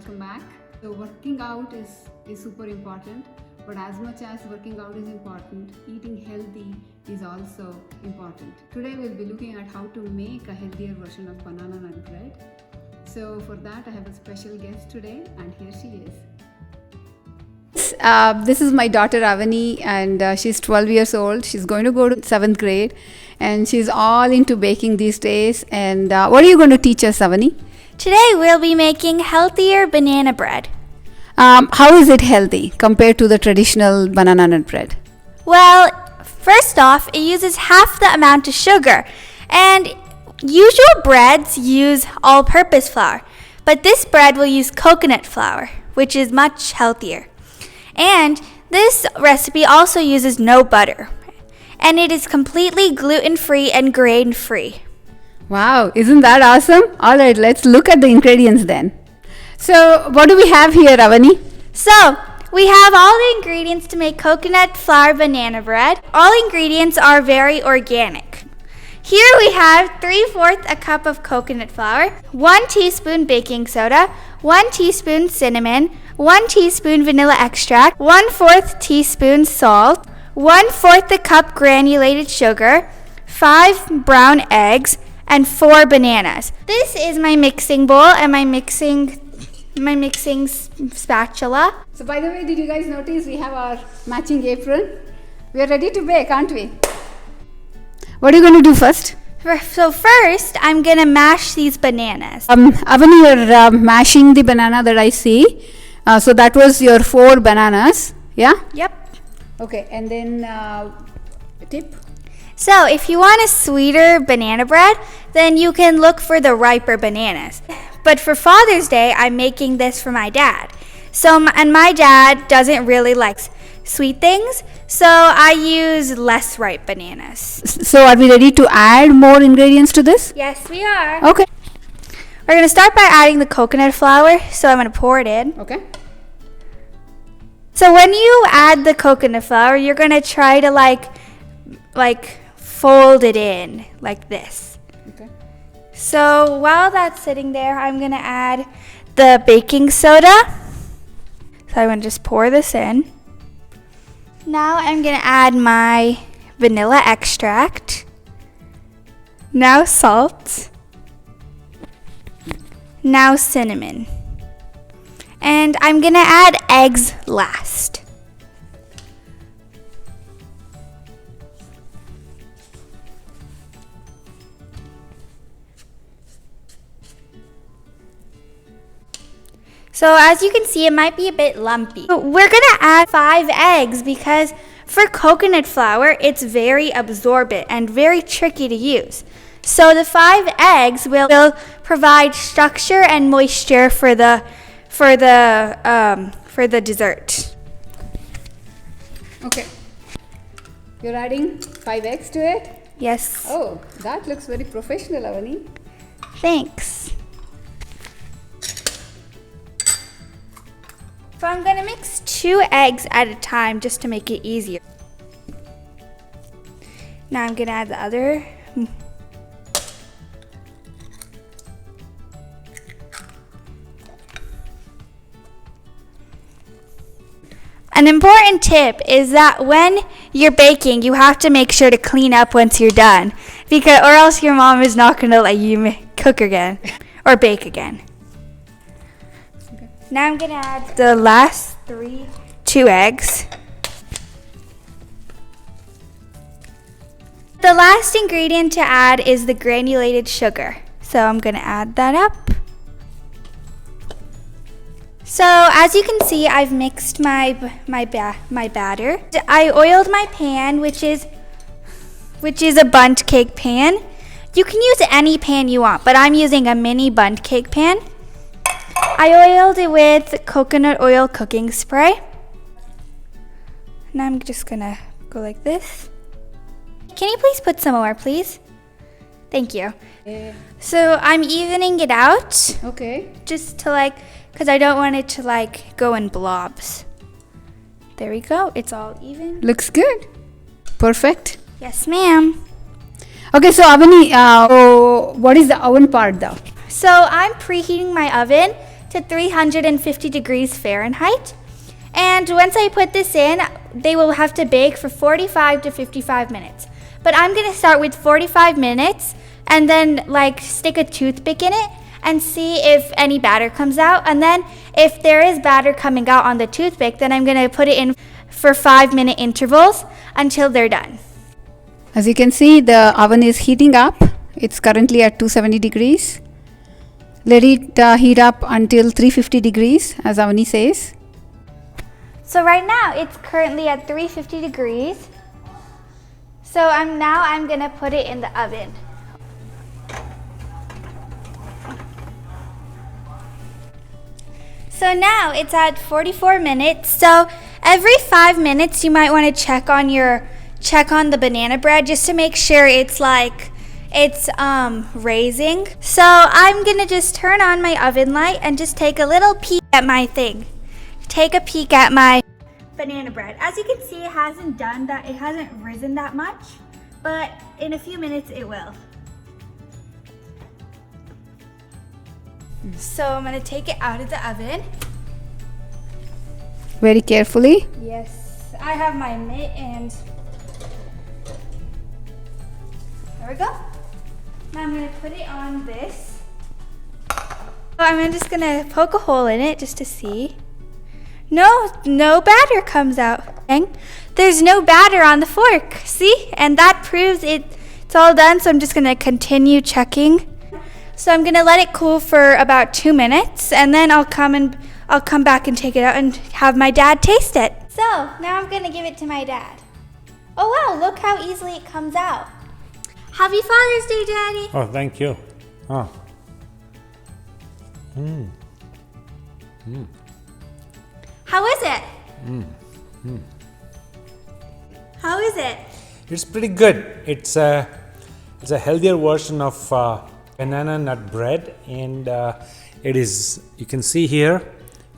welcome back. So working out is super important, but as much as working out is important, eating healthy is also important. Today we'll be looking at how to make a healthier version of banana nut bread. So for that I have a special guest today, and here she is. This is my daughter Avani, and she's 12 years old. She's going to go to 7th grade, and she's all into baking these days. And what are you going to teach us, Avani? Today we'll be making healthier banana bread. How is it healthy compared to the traditional banana nut bread? Well, first off, it uses half the amount of sugar, and usual breads use all-purpose flour, but this bread will use coconut flour, which is much healthier. And this recipe also uses no butter, and it is completely gluten-free and grain-free. Wow, isn't that awesome? Alright, let's look at the ingredients then. So, what do we have here, Avani? So, we have all the ingredients to make coconut flour banana bread. All ingredients are very organic. Here we have 3/4 a cup of coconut flour, 1 teaspoon baking soda, 1 teaspoon cinnamon, 1 teaspoon vanilla extract, 1/4 teaspoon salt, 1/4 a cup granulated sugar, 5 brown eggs, and 4 bananas. This is my mixing bowl and my mixing spatula. So, by the way, did you guys notice we have our matching apron? We are ready to bake, aren't we? What are you going to do first? So first, I'm gonna mash these bananas. Avani, you're mashing the banana that I see. So that was your 4 bananas, yeah? Yep. Okay, and then tip? So if you want a sweeter banana bread, then you can look for the riper bananas. But for Father's Day, I'm making this for my dad. And my dad doesn't really like sweet things, so I use less ripe bananas. So are we ready to add more ingredients to this? Yes, we are. Okay. We're gonna start by adding the coconut flour, so I'm gonna pour it in. Okay. So when you add the coconut flour, you're gonna try to like fold it in like this. Okay. So while that's sitting there, I'm gonna add the baking soda. So I'm gonna just pour this in. Now I'm gonna add my vanilla extract. Now salt. Now cinnamon. And I'm gonna add eggs last. So as you can see, it might be a bit lumpy. But we're gonna add 5 eggs because for coconut flour, it's very absorbent and very tricky to use. So the 5 eggs will provide structure and moisture for the dessert. Okay. You're adding 5 eggs to it? Yes. Oh, that looks very professional, Avani. Thanks. So I'm gonna mix 2 eggs at a time just to make it easier. Now I'm gonna add the other. An important tip is that when you're baking, you have to make sure to clean up once you're done, or else your mom is not gonna let you cook again or bake again. Now I'm gonna add the last 2 eggs. The last ingredient to add is the granulated sugar. So I'm gonna add that up. So as you can see, I've mixed my batter. I oiled my pan, which is a bundt cake pan. You can use any pan you want, but I'm using a mini bundt cake pan. I oiled it with coconut oil cooking spray. Now I'm just gonna go like this. Can you please put some more, please? Thank you. So I'm evening it out. Okay. Just to because I don't want it to go in blobs. There we go. It's all even. Looks good. Perfect. Yes, ma'am. Okay, so Avani, what is the oven part though? So I'm preheating my oven to 350 degrees Fahrenheit. And once I put this in, they will have to bake for 45 to 55 minutes. But I'm gonna start with 45 minutes and then like stick a toothpick in it and see if any batter comes out. And then if there is batter coming out on the toothpick, then I'm gonna put it in for 5-minute intervals until they're done. As you can see, the oven is heating up. It's currently at 270 degrees. Let it heat up until 350 degrees, as Avani says. So right now it's currently at 350 degrees. So I'm gonna put it in the oven. So now it's at 44 minutes. So every 5 minutes you might want to check on the banana bread just to make sure it's raising. So I'm gonna just turn on my oven light and just take a little peek at my thing. Take a peek at my banana bread. As you can see, it hasn't risen that much, but in a few minutes it will. So I'm gonna take it out of the oven. Very carefully. Yes, I have my mitt and there we go. Now I'm gonna put it on this. So I'm just gonna poke a hole in it just to see. No batter comes out. There's no batter on the fork. See? And that proves it's all done. So I'm just gonna continue checking. So I'm gonna let it cool for about 2 minutes, and then I'll come back and take it out and have my dad taste it. So now I'm gonna give it to my dad. Oh wow, look how easily it comes out. Happy Father's Day, Daddy. Oh, thank you. Oh. How is it? How is it? It's pretty good. It's a healthier version of banana nut bread, and it is, you can see here,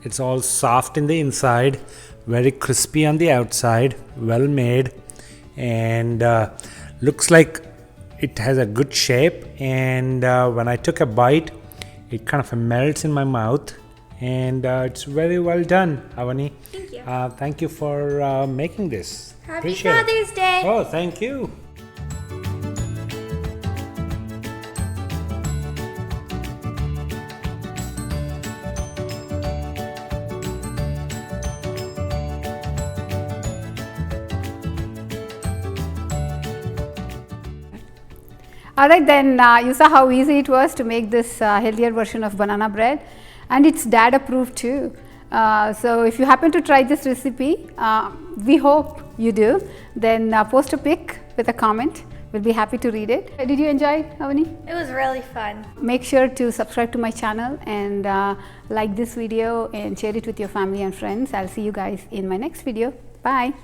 it's all soft in the inside, very crispy on the outside, well made, and looks like it has a good shape. And when I took a bite, it kind of melts in my mouth, and it's very well done, Avani. Thank you. Thank you for making this. Happy Appreciate it. Father's Day. Oh, thank you. Alright, then you saw how easy it was to make this healthier version of banana bread, and it's dad approved too. So if you happen to try this recipe, we hope you do, then post a pic with a comment. We'll be happy to read it. Did you enjoy it, Avani? It was really fun. Make sure to subscribe to my channel and like this video and share it with your family and friends. I'll see you guys in my next video. Bye.